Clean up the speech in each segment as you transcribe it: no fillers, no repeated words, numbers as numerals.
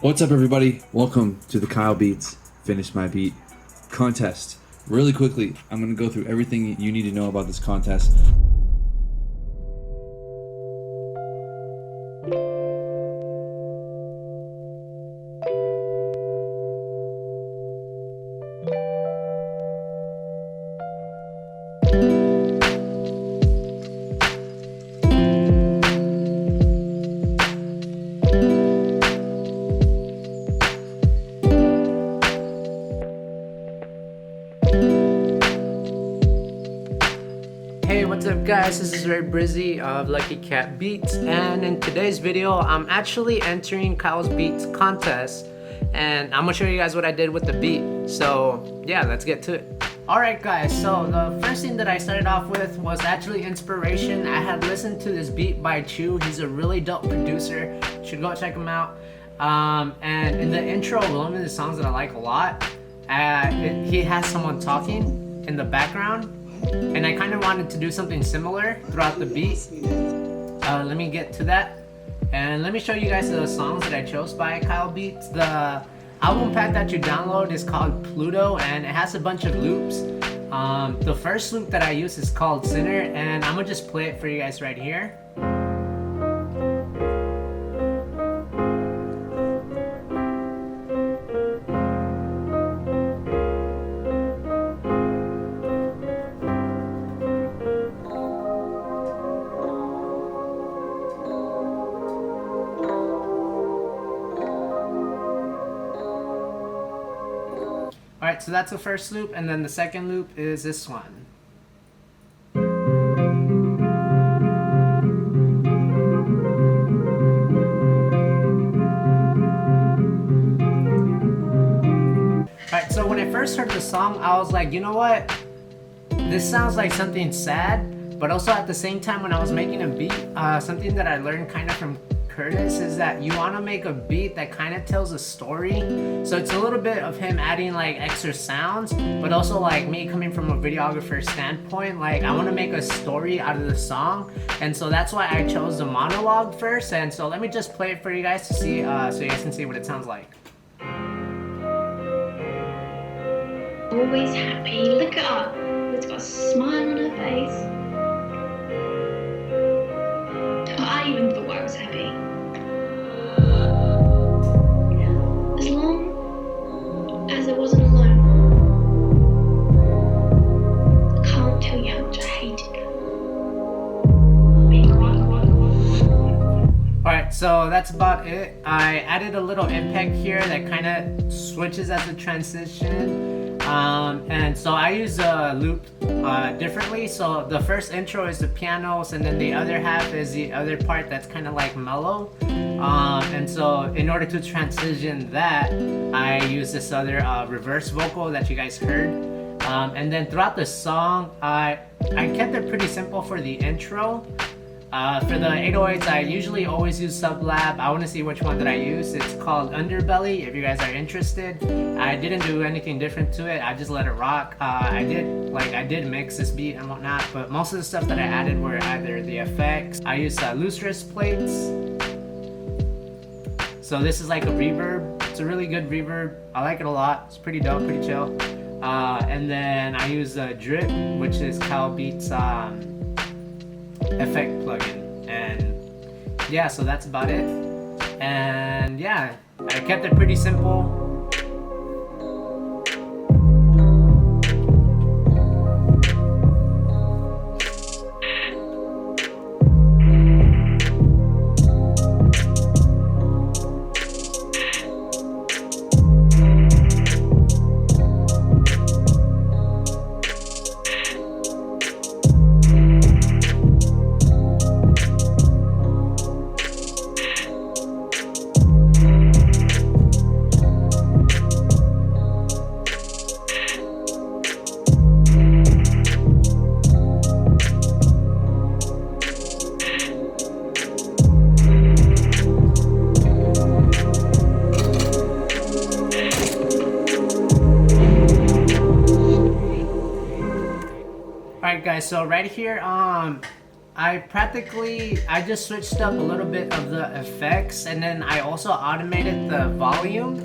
What's up, everybody? Welcome to the Kyle Beats Finish My Beat contest. Really quickly, I'm going to go through everything you need to know about this contest. Hey, what's up guys, this is Ray Brizzy of Lucky Cat Beats, and in today's video I'm actually entering Kyle's Beats contest, and I'm gonna show you guys what I did with the beat. So yeah, let's get to it. Alright guys, so the first thing that I started off with was actually inspiration. I had listened to this beat by Chew. He's a really dope producer, you should go check him out. And in the intro of one of the songs that I like a lot, he has someone talking in the background, and I kind of wanted to do something similar throughout the beat. Let me get to that, and let me show you guys the songs that I chose by Kyle Beats. The album pack that you download is called Pluto, and it has a bunch of loops. The first loop that I use is called Sinner, and I'm gonna just play it for you guys right here. Alright, so that's the first loop, and then the second loop is this one. Alright, so when I first heard the song, I was like, you know what? This sounds like something sad, but also at the same time when I was making a beat, something that I learned kind of from Curtis is that you want to make a beat that kind of tells a story. So it's a little bit of him adding like extra sounds, but also like me coming from a videographer standpoint, like I want to make a story out of the song, and so that's why I chose the monologue first. And so let me just play it for you guys to see, so you guys can see what it sounds like. Always happy, look at her, it's got a smile on her face. I even thought I was happy. As long as I wasn't alone. I can't tell you how much I hated being alone. Alright, so that's about it. I added a little impact here that kind of switches as a transition. And so I use a loop differently. So the first intro is the pianos, and then the other half is the other part that's kind of like mellow. And so in order to transition that, I use this other reverse vocal that you guys heard. And then throughout the song, I kept it pretty simple for the intro. For the 808s, I usually always use Sublab. I want to see which one that I use. It's called Underbelly, if you guys are interested. I didn't do anything different to it. I just let it rock. I did mix this beat and whatnot, but most of the stuff that I added were either the effects. I used loose wrist plates. So this is like a reverb. It's a really good reverb. I like it a lot. It's pretty dope, pretty chill. And then I use Drip, which is Kyle Beats' effect plugin, and yeah, so that's about it. And yeah, I kept it pretty simple. Alright guys, so right here, I just switched up a little bit of the effects, and then I also automated the volume,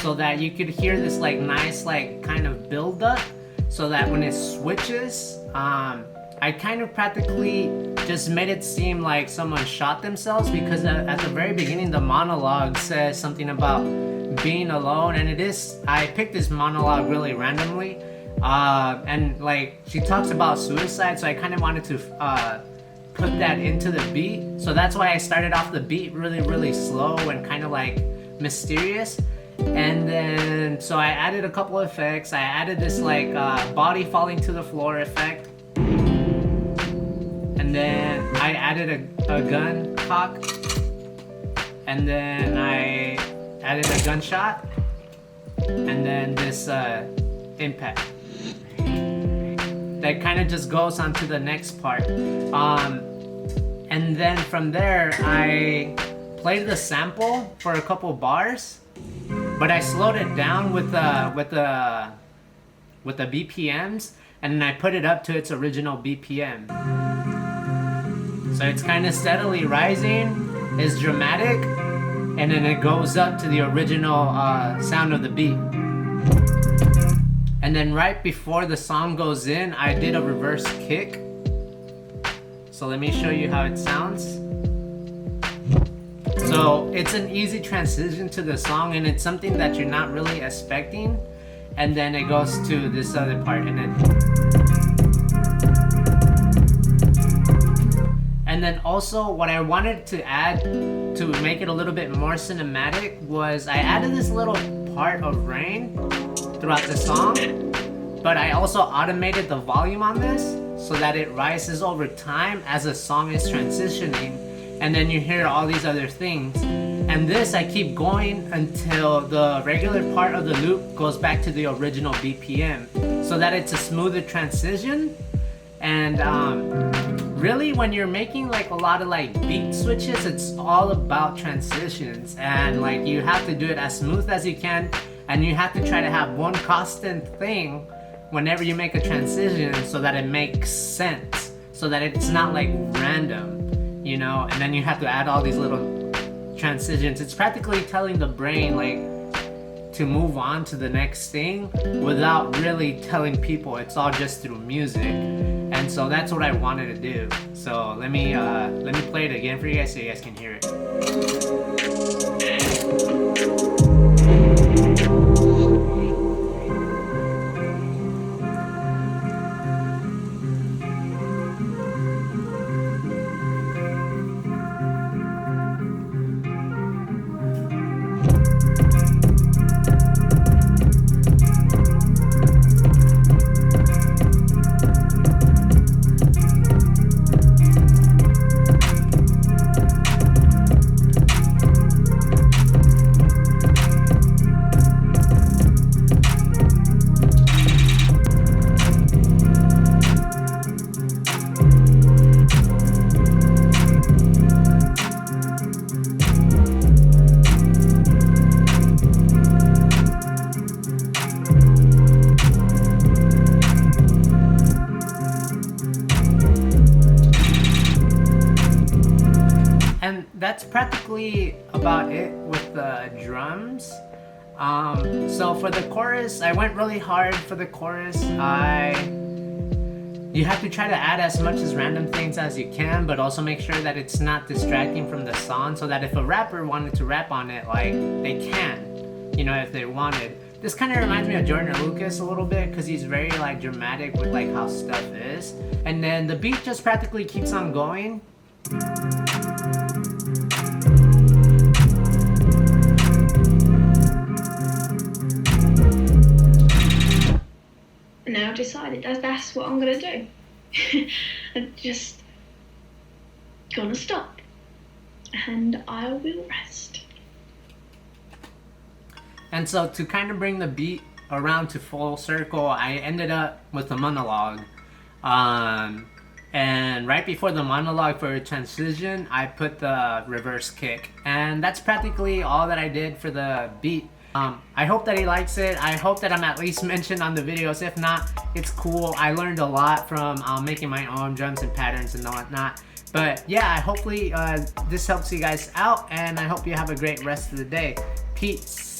so that you could hear this like nice like kind of build up, so that when it switches, I kind of practically just made it seem like someone shot themselves, because at the very beginning the monologue says something about being alone, and I picked this monologue really randomly, and like she talks about suicide, so I kind of wanted to put that into the beat, so that's why I started off the beat really slow and kind of like mysterious. And then so I added a couple of effects. I added this like body falling to the floor effect, and then I added a gun cock, and then I added a gunshot, and then this impact that kind of just goes on to the next part. And then from there I played the sample for a couple bars, but I slowed it down with the BPMs, and then I put it up to its original BPM. So it's kind of steadily rising, it's dramatic, and then it goes up to the original sound of the beat. And then right before the song goes in, I did a reverse kick. So let me show you how it sounds. So it's an easy transition to the song, and it's something that you're not really expecting. And then it goes to this other part, and then also what I wanted to add to make it a little bit more cinematic was I added this little part of rain throughout the song, but I also automated the volume on this so that it rises over time as the song is transitioning, and then you hear all these other things. And this I keep going until the regular part of the loop goes back to the original BPM, so that it's a smoother transition. And really, when you're making like a lot of like beat switches, it's all about transitions, and like you have to do it as smooth as you can, and you have to try to have one constant thing whenever you make a transition, so that it makes sense, so that it's not like random, you know. And then you have to add all these little transitions. It's practically telling the brain like to move on to the next thing without really telling people. It's all just through music. And so that's what I wanted to do. So let me play it again for you guys so you guys can hear it. That's practically about it with the drums. So for the chorus, I went really hard for the chorus. You have to try to add as much as random things as you can, but also make sure that it's not distracting from the song, so that if a rapper wanted to rap on it, like they can, you know, if they wanted. This kind of reminds me of Jordan Lucas a little bit, because he's very like dramatic with like how stuff is. And then the beat just practically keeps on going. Now I've decided that's what I'm gonna do. I'm just gonna stop, and I will rest. And so to kind of bring the beat around to full circle, I ended up with a monologue. And right before the monologue for a transition, I put the reverse kick. And that's practically all that I did for the beat. I hope that he likes it. I hope that I'm at least mentioned on the videos. If not, it's cool. I learned a lot from making my own drums and patterns and whatnot. But yeah, hopefully this helps you guys out, and I hope you have a great rest of the day. Peace.